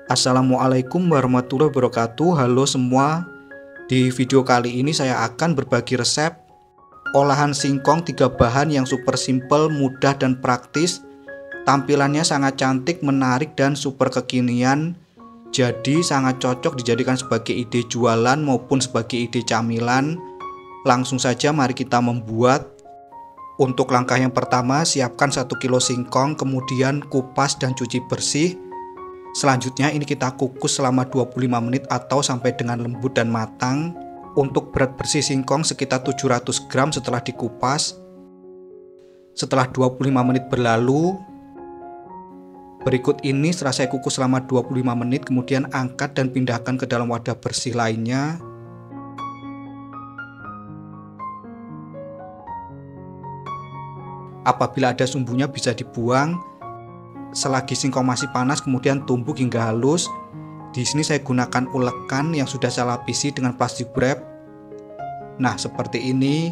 Assalamualaikum warahmatullahi wabarakatuh. Halo semua. Di video kali ini saya akan berbagi resep olahan singkong 3 bahan yang super simple, mudah dan praktis. Tampilannya sangat cantik, menarik dan super kekinian. Jadi sangat cocok dijadikan sebagai ide jualan maupun sebagai ide camilan. Langsung saja mari kita membuat. Untuk langkah yang pertama, siapkan 1 kilo singkong, kemudian kupas dan cuci bersih. Selanjutnya ini kita kukus selama 25 menit atau sampai dengan lembut dan matang. Untuk berat bersih singkong sekitar 700 gram setelah dikupas. Setelah 25 menit berlalu, berikut ini setelah saya kukus selama 25 menit, kemudian angkat dan pindahkan ke dalam wadah bersih lainnya. Apabila ada sumbunya bisa dibuang. Selagi singkong masih panas, kemudian tumbuk hingga halus. Di sini saya gunakan ulekan yang sudah saya lapisi dengan plastik wrap. Nah, seperti ini.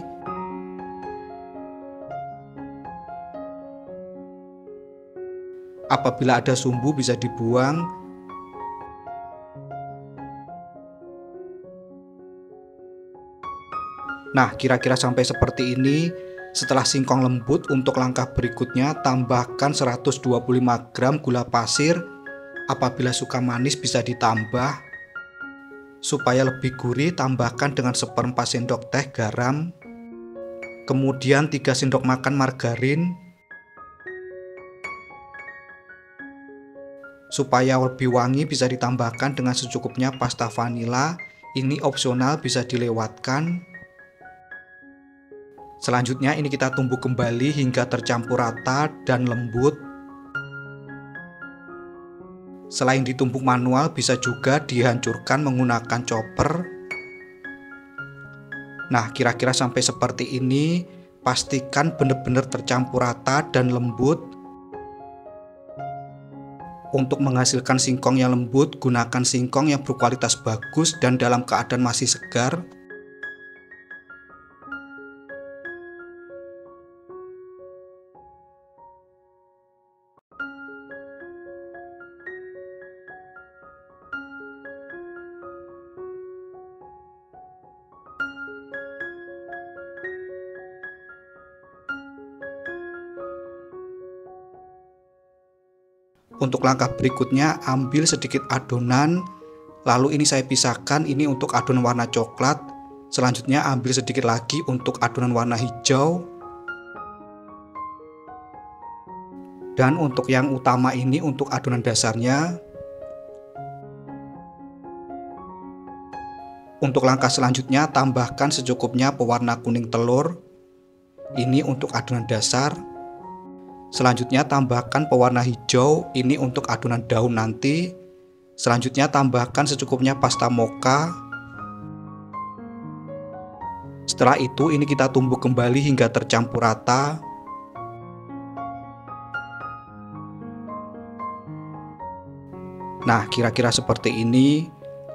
Apabila ada sumbu bisa dibuang. Nah, kira-kira sampai seperti ini. Setelah singkong lembut, untuk langkah berikutnya tambahkan 125 gram gula pasir. Apabila suka manis bisa ditambah. Supaya lebih gurih, tambahkan dengan 1/4 sendok teh garam. Kemudian 3 sendok makan margarin. Supaya lebih wangi bisa ditambahkan dengan secukupnya pasta vanila. Ini opsional, bisa dilewatkan. Selanjutnya ini kita tumbuk kembali hingga tercampur rata dan lembut. Selain ditumbuk manual, bisa juga dihancurkan menggunakan chopper. Nah, kira-kira sampai seperti ini. Pastikan benar-benar tercampur rata dan lembut. Untuk menghasilkan singkong yang lembut, gunakan singkong yang berkualitas bagus dan dalam keadaan masih segar. Untuk langkah berikutnya, ambil sedikit adonan. Lalu ini saya pisahkan, ini untuk adonan warna coklat. Selanjutnya ambil sedikit lagi untuk adonan warna hijau. Dan untuk yang utama ini untuk adonan dasarnya. Untuk langkah selanjutnya, tambahkan secukupnya pewarna kuning telur. Ini untuk adonan dasar. Selanjutnya tambahkan pewarna hijau, ini untuk adonan daun nanti. Selanjutnya tambahkan secukupnya pasta mocha. Setelah itu ini kita tumbuk kembali hingga tercampur rata. Nah, kira-kira seperti ini.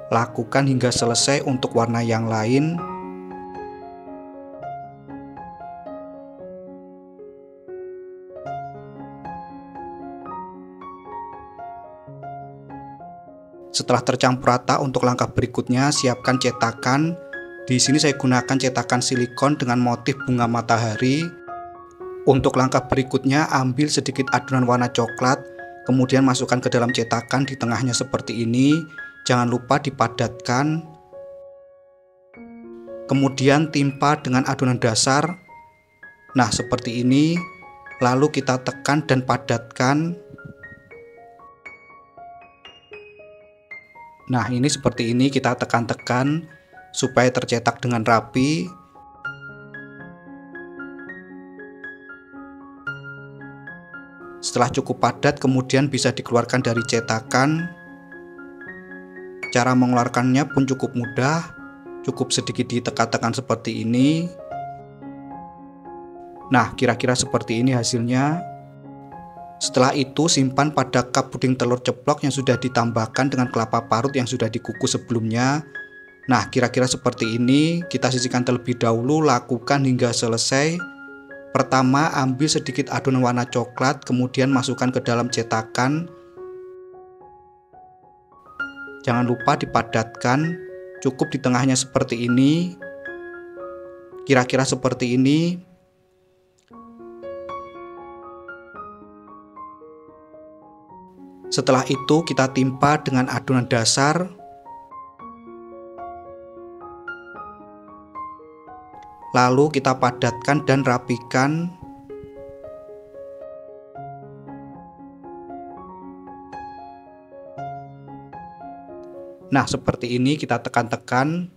Lakukan hingga selesai untuk warna yang lain. Setelah tercampur rata, untuk langkah berikutnya siapkan cetakan. Di sini saya gunakan cetakan silikon dengan motif bunga matahari. Untuk langkah berikutnya, ambil sedikit adonan warna coklat, kemudian masukkan ke dalam cetakan di tengahnya seperti ini. Jangan lupa dipadatkan. Kemudian timpa dengan adonan dasar. Nah, seperti ini. Lalu kita tekan dan padatkan. Nah, ini seperti ini kita tekan-tekan supaya tercetak dengan rapi. Setelah cukup padat, kemudian bisa dikeluarkan dari cetakan. Cara mengeluarkannya pun cukup mudah, cukup sedikit ditekan-tekan seperti ini. Nah, kira-kira seperti ini hasilnya. Setelah itu simpan pada cup puding telur ceplok yang sudah ditambahkan dengan kelapa parut yang sudah dikukus sebelumnya. Nah, kira-kira seperti ini. Kita sisihkan terlebih dahulu, lakukan hingga selesai. Pertama, ambil sedikit adonan warna coklat, kemudian masukkan ke dalam cetakan. Jangan lupa dipadatkan, cukup di tengahnya seperti ini. Kira-kira seperti ini. Setelah itu kita timpa dengan adonan dasar. Lalu kita padatkan dan rapikan. Nah, seperti ini kita tekan-tekan.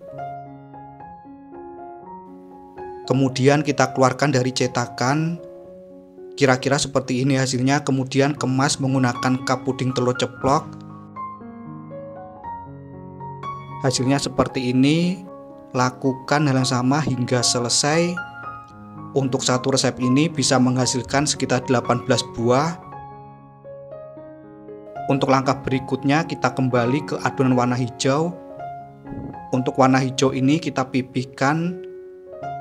Kemudian kita keluarkan dari cetakan. Kira-kira seperti ini hasilnya. Kemudian kemas menggunakan cup puding telur ceplok. Hasilnya seperti ini. Lakukan hal yang sama hingga selesai. Untuk satu resep ini bisa menghasilkan sekitar 18 buah. Untuk langkah berikutnya kita kembali ke adonan warna hijau. Untuk warna hijau ini kita pipihkan.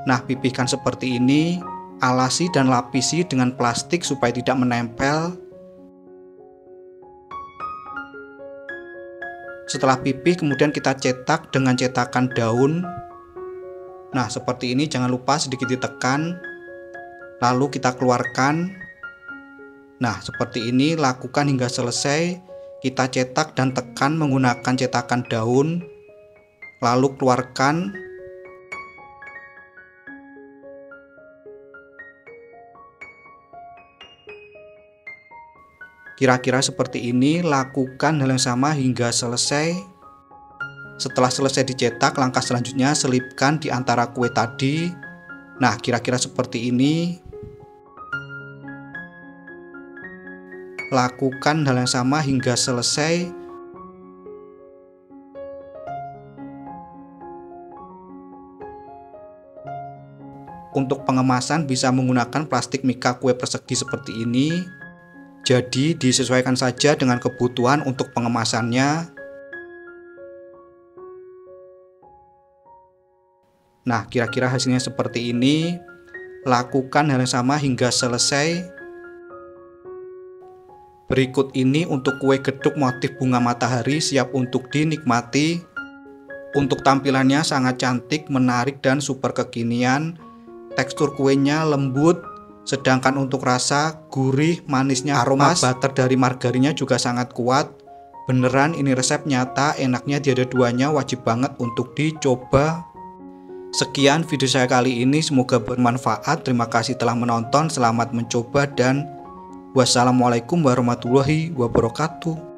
Nah, pipihkan seperti ini. Alasi dan lapisi dengan plastik supaya tidak menempel. Setelah pipih kemudian kita cetak dengan cetakan daun. Nah, seperti ini, jangan lupa sedikit ditekan. Lalu kita keluarkan. Nah, seperti ini, lakukan hingga selesai. Kita cetak dan tekan menggunakan cetakan daun. Lalu keluarkan. Kira-kira seperti ini, lakukan hal yang sama hingga selesai. Setelah selesai dicetak, langkah selanjutnya selipkan di antara kue tadi. Nah, kira-kira seperti ini. Lakukan hal yang sama hingga selesai. Untuk pengemasan bisa menggunakan plastik mika kue persegi seperti ini. Jadi disesuaikan saja dengan kebutuhan untuk pengemasannya. Nah, kira-kira hasilnya seperti ini. Lakukan hal yang sama hingga selesai. Berikut ini untuk kue geduk motif bunga matahari siap untuk dinikmati. Untuk tampilannya sangat cantik, menarik dan super kekinian. Tekstur kuenya lembut. Sedangkan untuk rasa, gurih, manisnya, aroma butter dari margarinnya juga sangat kuat. Beneran ini resep nyata, enaknya tiada duanya, wajib banget untuk dicoba. Sekian video saya kali ini, semoga bermanfaat. Terima kasih telah menonton, selamat mencoba dan wassalamualaikum warahmatullahi wabarakatuh.